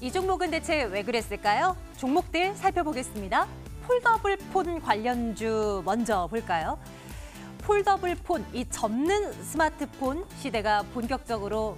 이 종목은 대체 왜 그랬을까요? 종목들 살펴보겠습니다. 폴더블 폰 관련주 먼저 볼까요? 폴더블 폰, 이 접는 스마트폰 시대가 본격적으로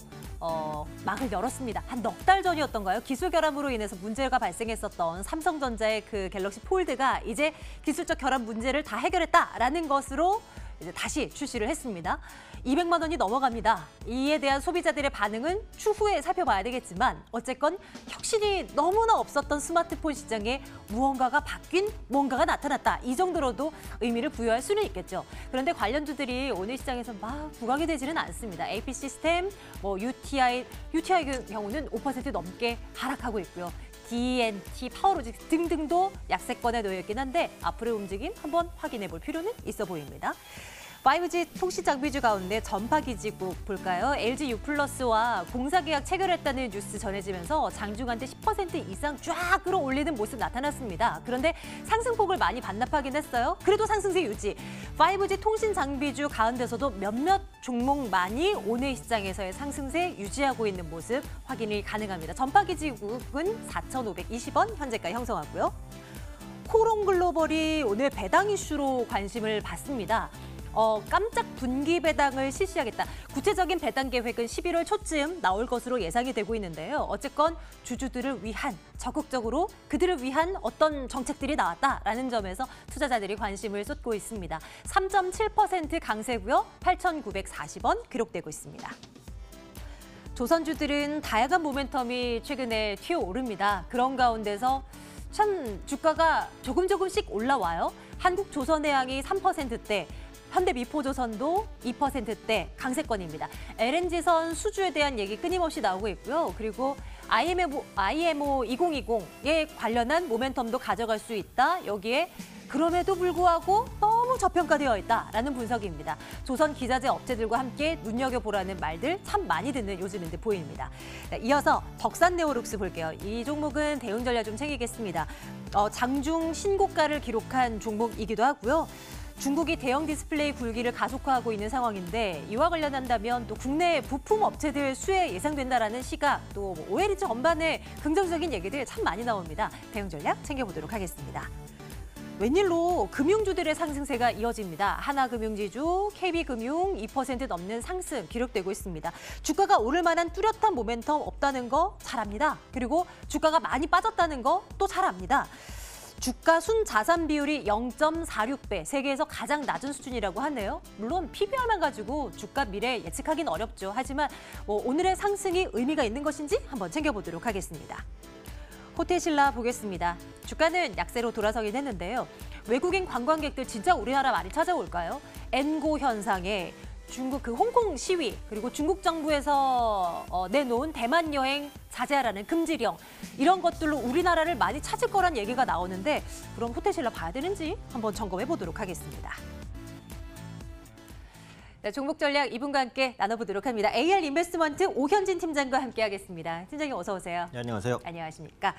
막을 열었습니다. 한 넉 달 전이었던가요? 기술 결함으로 인해서 문제가 발생했었던 삼성전자의 그 갤럭시 폴드가 이제 기술적 결함 문제를 다 해결했다라는 것으로 이제 다시 출시를 했습니다. 200만 원이 넘어갑니다. 이에 대한 소비자들의 반응은 추후에 살펴봐야 되겠지만 어쨌건 혁신이 너무나 없었던 스마트폰 시장에 무언가가 바뀐 뭔가가 나타났다. 이 정도로도 의미를 부여할 수는 있겠죠. 그런데 관련주들이 오늘 시장에서 막 부각이 되지는 않습니다. AP 시스템, UTI 경우는 5% 넘게 하락하고 있고요. D&T, 파워로직스 등등도 약세권에 놓여 있긴 한데 앞으로의 움직임 한번 확인해 볼 필요는 있어 보입니다. 5G 통신 장비주 가운데 전파기지국 볼까요? LG U+와 공사계약 체결했다는 뉴스 전해지면서 장중한테 10% 이상 쫙 끌어올리는 모습 나타났습니다. 그런데 상승폭을 많이 반납하긴 했어요. 그래도 상승세 유지. 5G 통신 장비주 가운데서도 몇몇 종목만이 오늘 시장에서의 상승세 유지하고 있는 모습 확인이 가능합니다. 전파기지국은 4,520원 현재가 형성하고요. 코롱글로벌이 오늘 배당 이슈로 관심을 받습니다. 깜짝 분기 배당을 실시하겠다. 구체적인 배당 계획은 11월 초쯤 나올 것으로 예상이 되고 있는데요. 어쨌건 주주들을 위한, 적극적으로 그들을 위한 어떤 정책들이 나왔다라는 점에서 투자자들이 관심을 쏟고 있습니다. 3.7% 강세고요. 8,940원 기록되고 있습니다. 조선주들은 다양한 모멘텀이 최근에 튀어오릅니다. 그런 가운데서 참 주가가 조금씩 올라와요. 한국조선해양이 3%대, 현대미포조선도 2%대 강세권입니다. LNG선 수주에 대한 얘기 끊임없이 나오고 있고요. 그리고 IMO 2020에 관련한 모멘텀도 가져갈 수 있다. 여기에 그럼에도 불구하고 너무 저평가되어 있다라는 분석입니다. 조선 기자재 업체들과 함께 눈여겨보라는 말들 참 많이 듣는 요즘인데 보입니다. 이어서 덕산네오룩스 볼게요. 이 종목은 대응 전략 좀 챙기겠습니다. 장중 신고가를 기록한 종목이기도 하고요. 중국이 대형 디스플레이 굴기를 가속화하고 있는 상황인데 이와 관련한다면 또 국내 부품 업체들 수혜 예상된다라는 시각, 또 OLED 전반에 긍정적인 얘기들 참 많이 나옵니다. 대응 전략 챙겨보도록 하겠습니다. 웬일로 금융주들의 상승세가 이어집니다. 하나금융지주, KB금융 2% 넘는 상승 기록되고 있습니다. 주가가 오를 만한 뚜렷한 모멘텀 없다는 거 잘 압니다. 그리고 주가가 많이 빠졌다는 거 또 잘 압니다. 주가 순자산 비율이 0.46배, 세계에서 가장 낮은 수준이라고 하네요. 물론 PBR만 가지고 주가 미래 예측하기는 어렵죠. 하지만 오늘의 상승이 의미가 있는 것인지 한번 챙겨보도록 하겠습니다. 호텔신라 보겠습니다. 주가는 약세로 돌아서긴 했는데요. 외국인 관광객들 진짜 우리나라 많이 찾아올까요? 엔고 현상에 중국 홍콩 시위, 그리고 중국 정부에서 내놓은 대만 여행 자제하라는 금지령, 이런 것들로 우리나라를 많이 찾을 거란 얘기가 나오는데 그럼 호텔신라 봐야 되는지 한번 점검해 보도록 하겠습니다. 네, 종목 전략 이분과 함께 나눠보도록 합니다. AR 인베스트먼트 오현진 팀장과 함께하겠습니다. 팀장님 어서 오세요. 네, 안녕하세요. 안녕하십니까.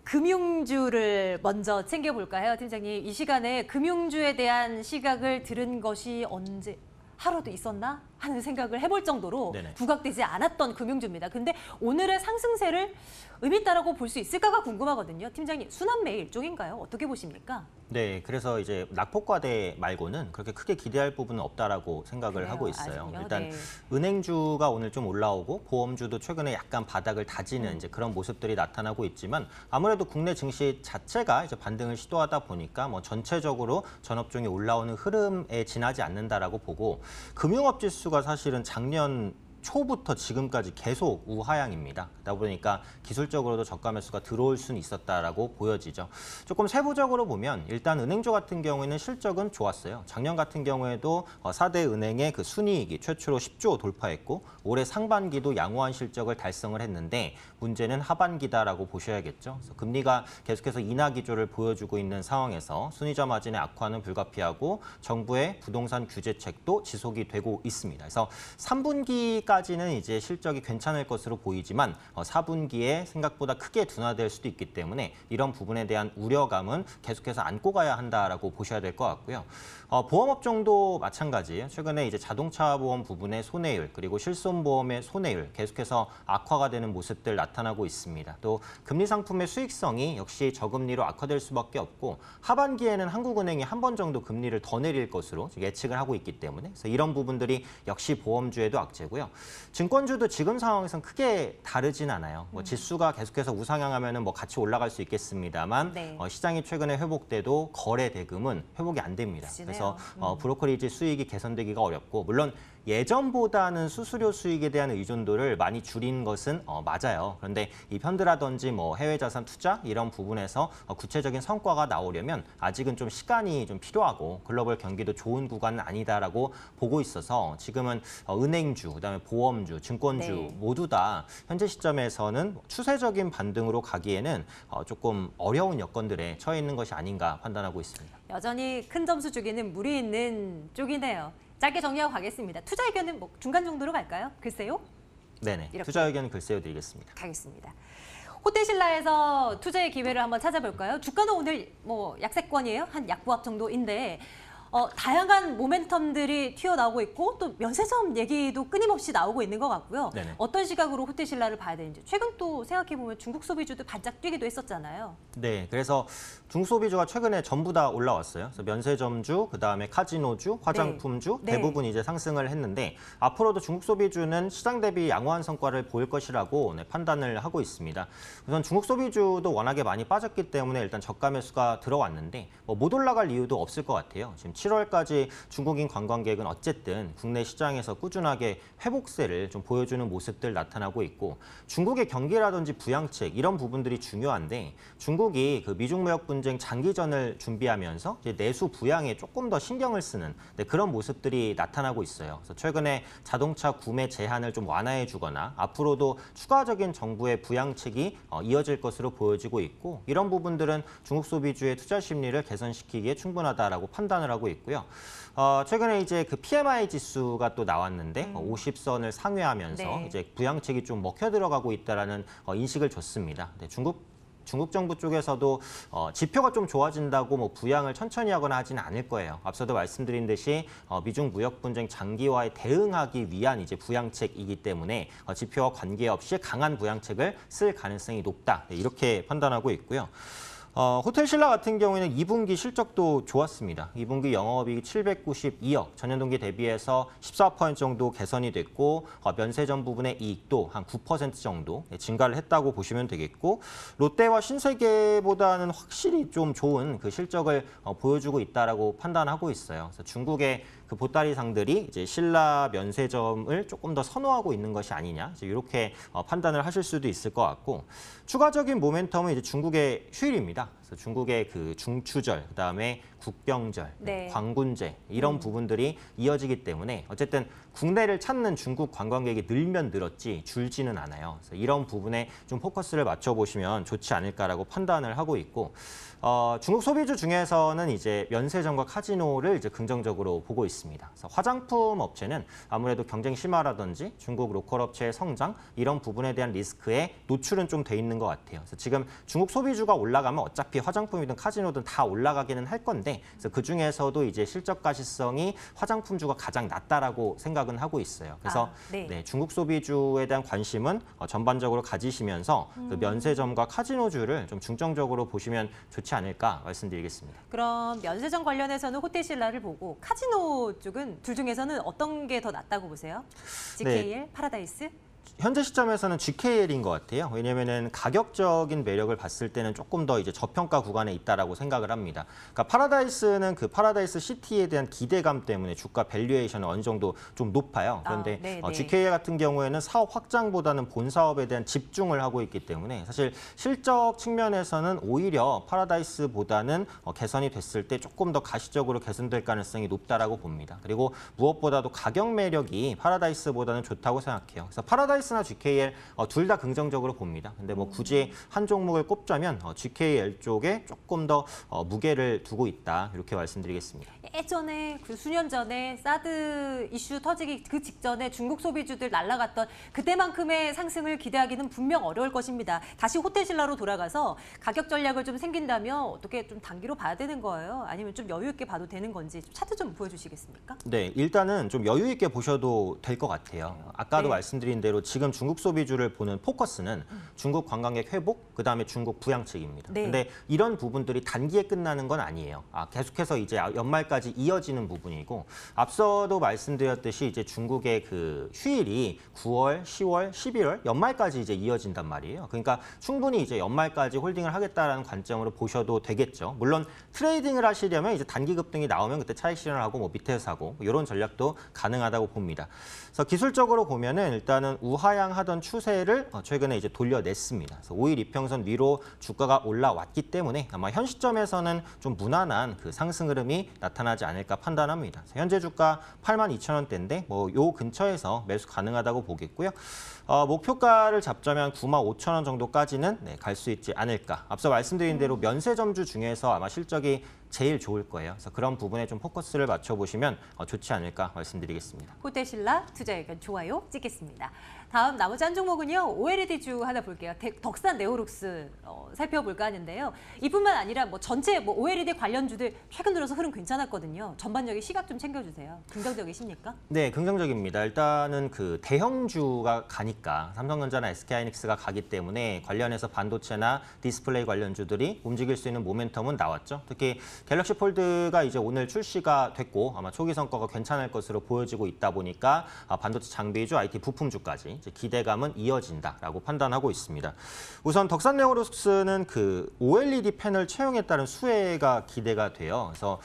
금융주를 먼저 챙겨볼까요, 팀장님? 이 시간에 금융주에 대한 시각을 들은 것이 언제 하루도 있었나 하는 생각을 해볼 정도로 네네. 부각되지 않았던 금융주입니다. 근데 오늘의 상승세를 의미 있다라고 볼 수 있을까가 궁금하거든요. 팀장님, 순환매일 일종인가요? 어떻게 보십니까? 네, 그래서 이제 낙폭과대 말고는 그렇게 크게 기대할 부분은 없다라고 생각을 그래요, 하고 있어요. 아직요? 일단 네. 은행주가 오늘 좀 올라오고 보험주도 최근에 약간 바닥을 다지는 이제 그런 모습들이 나타나고 있지만 아무래도 국내 증시 자체가 이제 반등을 시도하다 보니까 전체적으로 전업종이 올라오는 흐름에 지나지 않는다라고 보고 금융업 지수가 사실은 작년 초부터 지금까지 계속 우하향입니다. 그러다 보니까 기술적으로도 저가 매수가 들어올 수는 있었다라고 보여지죠. 조금 세부적으로 보면 일단 은행주 같은 경우에는 실적은 좋았어요. 작년 같은 경우에도 4대 은행의 그 순이익이 최초로 10조 돌파했고 올해 상반기도 양호한 실적을 달성을 했는데 문제는 하반기다라고 보셔야겠죠. 그래서 금리가 계속해서 인하 기조를 보여주고 있는 상황에서 순이자 마진의 악화는 불가피하고 정부의 부동산 규제책도 지속이 되고 있습니다. 그래서 3분기까지 2분기까지는 이제 실적이 괜찮을 것으로 보이지만 4분기에 생각보다 크게 둔화될 수도 있기 때문에 이런 부분에 대한 우려감은 계속해서 안고 가야 한다라고 보셔야 될 것 같고요. 보험업종도 마찬가지예요. 최근에 이제 자동차 보험 부분의 손해율 그리고 실손보험의 손해율 계속해서 악화가 되는 모습들 나타나고 있습니다. 또 금리 상품의 수익성이 역시 저금리로 악화될 수밖에 없고 하반기에는 한국은행이 한 번 정도 금리를 더 내릴 것으로 예측을 하고 있기 때문에 그래서 이런 부분들이 역시 보험주에도 악재고요. 증권주도 지금 상황에선 크게 다르진 않아요. 뭐 지수가 계속해서 우상향하면은 뭐 같이 올라갈 수 있겠습니다만 네. 시장이 최근에 회복돼도 거래 대금은 회복이 안 됩니다. 그래서 브로커리지 수익이 개선되기가 어렵고 물론 예전보다는 수수료 수익에 대한 의존도를 많이 줄인 것은 맞아요. 그런데 이 펀드라든지 뭐 해외 자산 투자 이런 부분에서 구체적인 성과가 나오려면 아직은 좀 시간이 좀 필요하고 글로벌 경기도 좋은 구간은 아니다라고 보고 있어서 지금은 은행주, 그다음에 보험주, 증권주 네. 모두 다 현재 시점에서는 추세적인 반등으로 가기에는 조금 어려운 여건들에 처해 있는 것이 아닌가 판단하고 있습니다. 여전히 큰 점수 주기는 무리 있는 쪽이네요. 짧게 정리하고 가겠습니다. 투자 의견은 뭐 중간 정도로 갈까요? 글쎄요. 네네. 이렇게. 투자 의견 글쎄요 드리겠습니다. 가겠습니다. 호텔신라에서 투자의 기회를 한번 찾아볼까요? 주가는 오늘 뭐 약세권이에요. 한 약보합 정도인데 다양한 모멘텀들이 튀어나오고 있고 또 면세점 얘기도 끊임없이 나오고 있는 것 같고요. 네네. 어떤 시각으로 호텔신라를 봐야 되는지. 최근 또 생각해보면 중국 소비주도 반짝 뛰기도 했었잖아요. 네, 그래서 중국 소비주가 최근에 전부 다 올라왔어요. 그래서 면세점주, 그다음에 카지노주, 화장품주 네. 대부분 이제 상승을 했는데 앞으로도 중국 소비주는 시장 대비 양호한 성과를 보일 것이라고 판단을 하고 있습니다. 우선 중국 소비주도 워낙에 많이 빠졌기 때문에 일단 저가 매수가 들어왔는데 못 올라갈 이유도 없을 것 같아요. 지금 7월까지 중국인 관광객은 어쨌든 국내 시장에서 꾸준하게 회복세를 좀 보여주는 모습들 나타나고 있고 중국의 경기라든지 부양책 이런 부분들이 중요한데 중국이 그 미중 무역 분쟁 장기전을 준비하면서 이제 내수 부양에 조금 더 신경을 쓰는 그런 모습들이 나타나고 있어요. 그래서 최근에 자동차 구매 제한을 좀 완화해주거나 앞으로도 추가적인 정부의 부양책이 이어질 것으로 보여지고 있고 이런 부분들은 중국 소비주의 투자 심리를 개선시키기에 충분하다라고 판단을 하고 있고요. 최근에 이제 그 PMI 지수가 또 나왔는데 50선을 상회하면서 네. 이제 부양책이 좀 먹혀 들어가고 있다라는 인식을 줬습니다. 네, 중국 정부 쪽에서도 지표가 좀 좋아진다고 뭐 부양을 천천히 하거나 하지는 않을 거예요. 앞서도 말씀드린 듯이 미중 무역 분쟁 장기화에 대응하기 위한 이제 부양책이기 때문에 지표와 관계없이 강한 부양책을 쓸 가능성이 높다. 네, 이렇게 판단하고 있고요. 호텔신라 같은 경우에는 2분기 실적도 좋았습니다. 2분기 영업이익이 792억, 전년 동기 대비해서 14% 정도 개선이 됐고 면세점 부분의 이익도 한 9% 정도 증가를 했다고 보시면 되겠고 롯데와 신세계보다는 확실히 좀 좋은 그 실적을 보여주고 있다라고 판단하고 있어요. 그래서 중국의 그 보따리상들이 이제 신라 면세점을 조금 더 선호하고 있는 것이 아니냐 이렇게 판단을 하실 수도 있을 것 같고 추가적인 모멘텀은 이제 중국의 휴일입니다. 그래서 중국의 그 중추절, 그다음에 국병절, 네. 광군제 이런 부분들이 이어지기 때문에 어쨌든 국내를 찾는 중국 관광객이 늘면 늘었지 줄지는 않아요. 그래서 이런 부분에 좀 포커스를 맞춰보시면 좋지 않을까라고 판단을 하고 있고 중국 소비주 중에서는 이제 면세점과 카지노를 이제 긍정적으로 보고 있습니다. 그래서 화장품 업체는 아무래도 경쟁 심화라든지 중국 로컬 업체의 성장 이런 부분에 대한 리스크에 노출은 좀 돼 있는 것 같아요. 그래서 지금 중국 소비주가 올라가면 어차피 화장품이든 카지노든 다 올라가기는 할 건데 그래서 그 중에서도 이제 실적 가시성이 화장품주가 가장 낮다라고 생각은 하고 있어요. 그래서 네. 중국 소비주에 대한 관심은 전반적으로 가지시면서 그 면세점과 카지노주를 좀 중점적으로 보시면 좋지 않을까 말씀드리겠습니다. 그럼 면세점 관련해서는 호텔신라를 보고 카지노 쪽은 둘 중에서는 어떤 게 더 낫다고 보세요? GKL, 파라다이스? 현재 시점에서는 GKL인 것 같아요. 왜냐면은 가격적인 매력을 봤을 때는 조금 더 이제 저평가 구간에 있다라고 생각을 합니다. 그러니까 파라다이스는 그 파라다이스 시티에 대한 기대감 때문에 주가 밸류에이션은 어느 정도 좀 높아요. 그런데 GKL 같은 경우에는 사업 확장보다는 본 사업에 대한 집중을 하고 있기 때문에 사실 실적 측면에서는 오히려 파라다이스보다는 개선이 됐을 때 조금 더 가시적으로 개선될 가능성이 높다라고 봅니다. 그리고 무엇보다도 가격 매력이 파라다이스보다는 좋다고 생각해요. 그래서 파라다이스 스라이스나 GKL 둘 다 긍정적으로 봅니다. 근데 뭐 굳이 한 종목을 꼽자면 GKL 쪽에 조금 더 무게를 두고 있다 이렇게 말씀드리겠습니다. 예전에 그 수년 전에 사드 이슈 터지기 그 직전에 중국 소비주들 날아갔던 그때만큼의 상승을 기대하기는 분명 어려울 것입니다. 다시 호텔신라로 돌아가서 가격 전략을 좀 생긴다면 어떻게 좀 단기로 봐야 되는 거예요? 아니면 좀 여유 있게 봐도 되는 건지 차트 좀 보여주시겠습니까? 네, 일단은 좀 여유 있게 보셔도 될 것 같아요. 아까도 네. 말씀드린 대로 지금 중국 소비주를 보는 포커스는 중국 관광객 회복, 그다음에 중국 부양책입니다. 네. 근데 이런 부분들이 단기에 끝나는 건 아니에요. 계속해서 이제 연말까지 이어지는 부분이고 앞서도 말씀드렸듯이 이제 중국의 그 휴일이 9월, 10월, 11월 연말까지 이제 이어진단 말이에요. 그러니까 충분히 이제 연말까지 홀딩을 하겠다라는 관점으로 보셔도 되겠죠. 물론 트레이딩을 하시려면 이제 단기 급등이 나오면 그때 차익 실현을 하고 뭐 밑에서 사고 이런 전략도 가능하다고 봅니다. 그래서 기술적으로 보면은 일단은 우하향하던 추세를 최근에 이제 돌려냈습니다. 그래서 5일 이평선 위로 주가가 올라왔기 때문에 아마 현 시점에서는 좀 무난한 그 상승 흐름이 나타나지 않을까 판단합니다. 현재 주가 82,000원대인데 뭐 요 근처에서 매수 가능하다고 보겠고요. 목표가를 잡자면 95,000원 정도까지는 갈 수 있지 않을까. 앞서 말씀드린 대로 면세점주 중에서 아마 실적이 제일 좋을 거예요. 그래서 그런 부분에 좀 포커스를 맞춰보시면 좋지 않을까 말씀드리겠습니다. 호텔신라 투자 의견 좋아요 찍겠습니다. 다음 나머지 한 종목은요. OLED주 하나 볼게요. 덕산 네오룩스 살펴볼까 하는데요. 이뿐만 아니라 뭐 전체 뭐 OLED 관련주들 최근 들어서 흐름 괜찮았거든요. 전반적인 시각 좀 챙겨주세요. 긍정적이십니까? 네, 긍정적입니다. 일단은 그 대형주가 가니까 삼성전자나 SK하이닉스가 가기 때문에 관련해서 반도체나 디스플레이 관련주들이 움직일 수 있는 모멘텀은 나왔죠. 특히 갤럭시 폴드가 이제 오늘 출시가 됐고 아마 초기 성과가 괜찮을 것으로 보여지고 있다 보니까 반도체 장비주, IT 부품주까지 이제 기대감은 이어진다라고 판단하고 있습니다. 우선 덕산 네오룩스는 그 OLED 패널 채용에 따른 수혜가 기대가 돼요. 그래서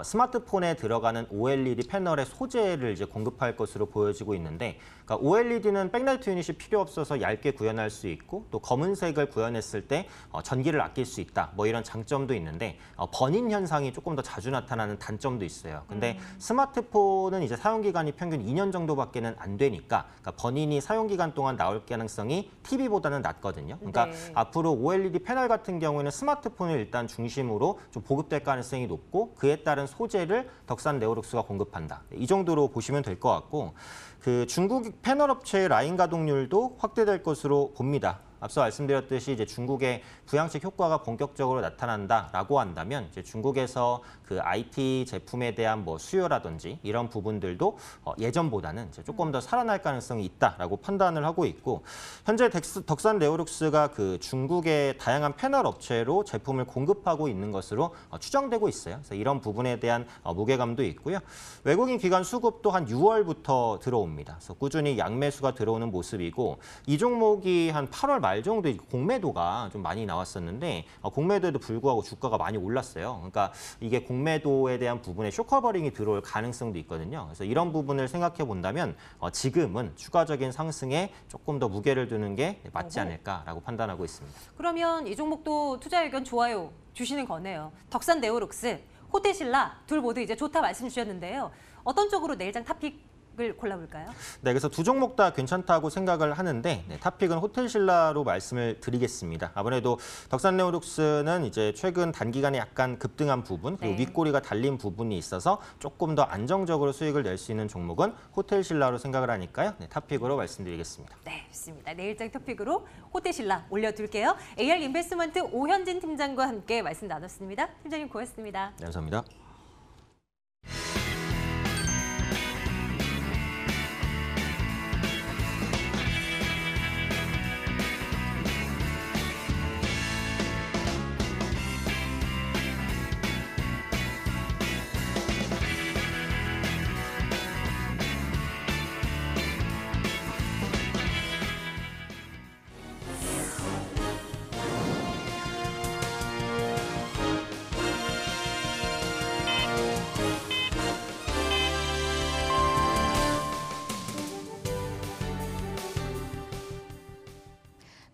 스마트폰에 들어가는 OLED 패널의 소재를 이제 공급할 것으로 보여지고 있는데, 그러니까 OLED는 백라이트 유닛이 필요 없어서 얇게 구현할 수 있고 또 검은색을 구현했을 때 전기를 아낄 수 있다. 뭐 이런 장점도 있는데 번인 현상이 조금 더 자주 나타나는 단점도 있어요. 근데 스마트폰은 이제 사용 기간이 평균 2년 정도밖에는 안 되니까 그러니까 번인이 사용 기간 동안 나올 가능성이 TV보다는 낮거든요. 그러니까 네. 앞으로 OLED 패널 같은 경우에는 스마트폰을 일단 중심으로 좀 보급될 가능성이 높고 그에 따른 소재를 덕산 네오룩스가 공급한다. 이 정도로 보시면 될 것 같고, 그 중국 패널 업체의 라인 가동률도 확대될 것으로 봅니다. 앞서 말씀드렸듯이 이제 중국의 부양책 효과가 본격적으로 나타난다라고 한다면 이제 중국에서 그 IT 제품에 대한 뭐 수요라든지 이런 부분들도 예전보다는 이제 조금 더 살아날 가능성이 있다라고 판단을 하고 있고, 현재 덕산 네오룩스가 그 중국의 다양한 패널 업체로 제품을 공급하고 있는 것으로 추정되고 있어요. 그래서 이런 부분에 대한 무게감도 있고요. 외국인 기관 수급도 한 6월부터 들어옵니다. 그래서 꾸준히 양매수가 들어오는 모습이고, 이 종목이 한 8월 말 정도 공매도가 좀 많이 나왔었는데 공매도에도 불구하고 주가가 많이 올랐어요. 그러니까 이게 공매도에 대한 부분에 쇼커버링이 들어올 가능성도 있거든요. 그래서 이런 부분을 생각해 본다면 지금은 추가적인 상승에 조금 더 무게를 두는 게 맞지 않을까라고 판단하고 있습니다. 그러면 이 종목도 투자 의견 좋아요 주시는 거네요. 덕산 네오룩스, 호텔신라 둘 모두 이제 좋다 말씀 주셨는데요. 어떤 쪽으로 내일장 탑픽을 골라볼까요? 네, 그래서 두 종목 다 괜찮다고 생각을 하는데 탑픽은 호텔신라로 말씀을 드리겠습니다. 아무래도 덕산 네오룩스는 이제 최근 단기간에 약간 급등한 부분, 그리고 네. 윗꼬리가 달린 부분이 있어서 조금 더 안정적으로 수익을 낼 수 있는 종목은 호텔신라로 생각을 하니까요. 탑픽으로 말씀드리겠습니다. 네, 좋습니다. 내일장 토픽으로 호텔신라 올려둘게요. AR 인베스트먼트 오현진 팀장과 함께 말씀 나눴습니다. 팀장님 고맙습니다. 네, 감사합니다.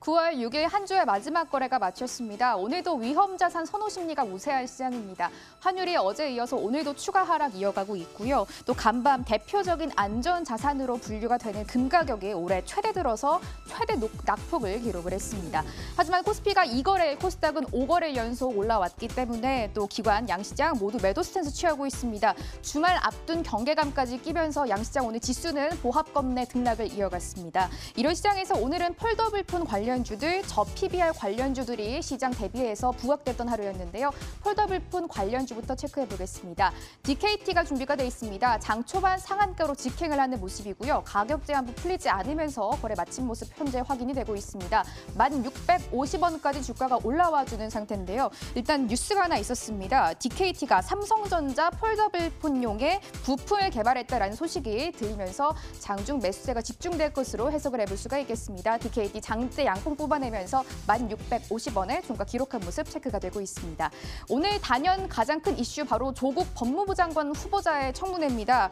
9월 6일 한 주의 마지막 거래가 마쳤습니다. 오늘도 위험자산 선호 심리가 우세할 시장입니다. 환율이 어제에 이어서 오늘도 추가 하락 이어가고 있고요. 또 간밤 대표적인 안전자산으로 분류가 되는 금 가격이 올해 최대 들어서 최대 낙폭을 기록을 했습니다. 하지만 코스피가 2거래일, 코스닥은 5거래일 연속 올라왔기 때문에 또 기관, 양시장 모두 매도 스탠스 취하고 있습니다. 주말 앞둔 경계감까지 끼면서 양시장 오늘 지수는 보합권 내 등락을 이어갔습니다. 이런 시장에서 오늘은 폴더블폰 관련주들, 저PBR 관련주들이 시장 대비해서 부각됐던 하루였는데요. 폴더블폰 관련주부터 체크해 보겠습니다. DKT가 준비가 돼 있습니다. 장 초반 상한가로 직행을 하는 모습이고요. 가격 제한부 풀리지 않으면서 거래 마친 모습 현재 확인이 되고 있습니다. 1,650원까지 주가가 올라와주는 상태인데요. 일단 뉴스가 하나 있었습니다. DKT가 삼성전자 폴더블폰용의 부품을 개발했다라는 소식이 들리면서 장중 매수세가 집중될 것으로 해석을 해볼 수가 있겠습니다. DKT 장대 양봉 뽑아내면서 1,650원에 종가 기록한 모습 체크가 되고 있습니다. 오늘 단연 가장 큰 이슈 바로 조국 법무부 장관 후보자의 청문회입니다.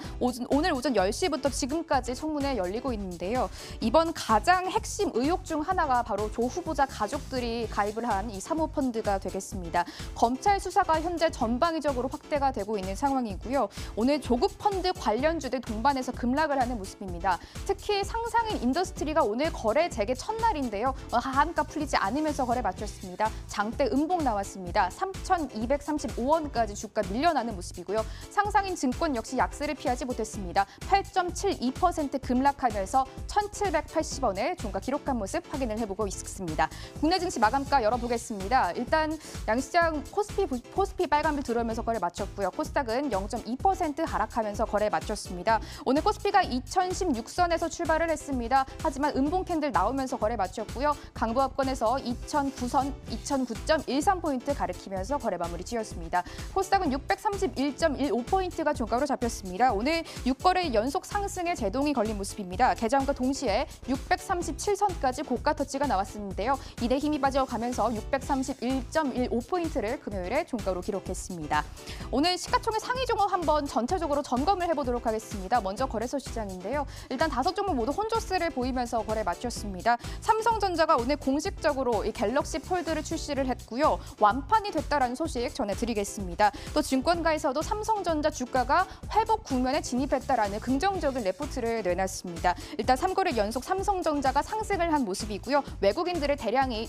오늘 오전 10시부터 지금까지 청문회 열리고 있는데요. 이번 가장 핵심 의혹 중 하나가 바로 조 후보자 가족들이 가입을 한 이 사모펀드가 되겠습니다. 검찰 수사가 현재 전방위적으로 확대가 되고 있는 상황이고요. 오늘 조국 펀드 관련주들 동반해서 급락을 하는 모습입니다. 특히 상상인 인더스트리가 오늘 거래 재개 첫날인데요. 하한가 풀리지 않으면서 거래 마쳤습니다. 장대 음봉 나왔습니다. 3,235원까지 주가 밀려나는 모습이고요. 상상인 증권 역시 약세를 피하지 못했습니다. 8.72% 급락하면서 1,780원에 종가 기록한 모습 확인을 해보고 있습니다. 국내 증시 마감가 열어보겠습니다. 일단 양시장 코스피 빨간불 들어오면서 거래 마쳤고요. 코스닥은 0.2% 하락하면서 거래 마쳤습니다. 오늘 코스피가 2016선에서 출발을 했습니다. 하지만 음봉 캔들 나오면서 거래 마쳤고요. 강보합권에서 2009선 2009.13포인트 가리키면서 거래 마무리 지었습니다. 코스닥은 631.15포인트가 종가로 잡혔습니다. 오늘 6거래일 연속 상승에 제동이 걸린 모습입니다. 개장과 동시에 637선까지 고가 터치가 나왔었는데요. 이내 힘이 빠져가면서 631.15포인트를 금요일에 종가로 기록했습니다. 오늘 시가총액 상위 종목 한번 전체적으로 점검을 해보도록 하겠습니다. 먼저 거래소 시장인데요. 일단 5종목 모두 혼조세를 보이면서 거래 마쳤습니다. 삼성전자가 오늘 공식적으로 이 갤럭시 폴드를 출시를 했고요. 완판이 됐다라는 소식 전해드리겠습니다. 또 증권가에서도 삼성전자 주가가 회복 국면에 진입했다라는 긍정적인 레포트를 내놨습니다. 일단 3거래 연속 삼성전자가 상승을 한 모습이고요. 외국인들의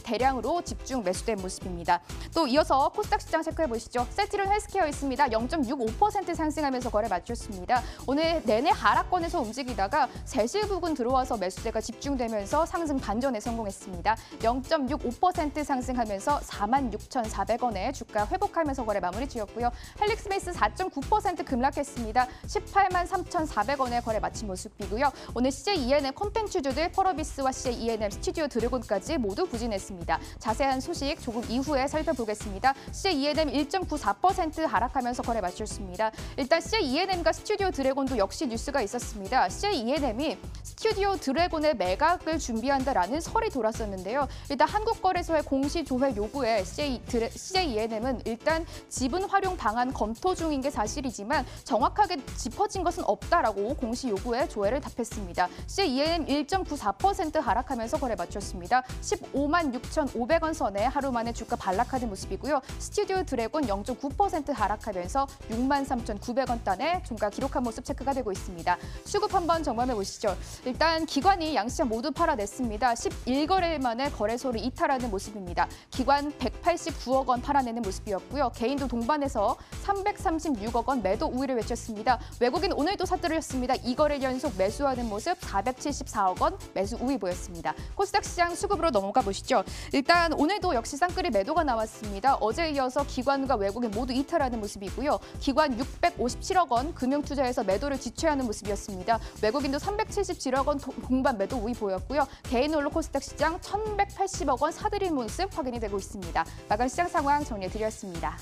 대량으로 집중 매수된 모습입니다. 또 이어서 코스닥 시장 체크해 보시죠. 셀트리온 헬스케어 있습니다. 0.65% 상승하면서 거래 마쳤습니다. 오늘 내내 하락권에서 움직이다가 3시 부근 들어와서 매수세가 집중되면서 상승 반전에 성공했습니다. 0.65% 상승하면서 46,400원에 주가 회복하면서 거래 마무리 지었고요. 헬릭스베이스 4.9% 급락했습니다. 183,400원에 거래 마친 모습이고요. 오늘 CJ E&M 콘텐츠주들 펄어비스와 CJ E&M 스튜디오 드래곤까지 모두 부진했습니다. 자세한 소식 조금 이후에 살펴보겠습니다. CJ E&M 1.94% 하락하면서 거래 마쳤습니다. 일단 CJ E&M과 스튜디오 드래곤도 역시 뉴스가 있었습니다. CJ E&M이 스튜디오 드래곤의 매각을 준비한다라는 설이 돌았었는데요. 일단 한국거래소의 공시 조회 요구에 CJ E&M은 일단 지분 활용 방안 검토 중인 게 사실이지만 정확하게 짚어진 것은 없다라고 공시 요구에 조회를 답했습니다. CJ E&M 1.94% 하락하면서 거래 마쳤습니다. 156,500원 선에 하루 만에 주가 반락하는 모습이고요. 스튜디오 드래곤 0.9% 하락하면서 63,900원 단에 종가 기록한 모습 체크가 되고 있습니다. 수급 한번 점검해 보시죠. 일단 기관이 양시장 모두 팔아냈습니다. 11거래일 만에 거래소를 이탈하는 모습입니다. 기관 189억 원 팔아내는 모습이었고요. 개인도 동반해서 336억 원 매도 우위를 외쳤습니다. 외국인 오늘도 사들였습니다. 2거래일 연속 매수하는 모습 474억 원 매수 우위 보였습니다. 코스닥 시장 수급으로 넘어가 보시죠. 일단 오늘도 역시 쌍끌이 매도가 나왔습니다. 어제에 이어서 기관과 외국인 모두 이탈하는 모습이고요. 기관 657억 원 금융투자에서 매도를 지체하는 모습이었습니다. 외국인도 377억 원 동반 매도 우위 보였고요. 개인 홀로 코스닥 시장 1,180억 원 사들인 모습 확인이 되고 있습니다. 마감 시장 상황 정리해드렸습니다.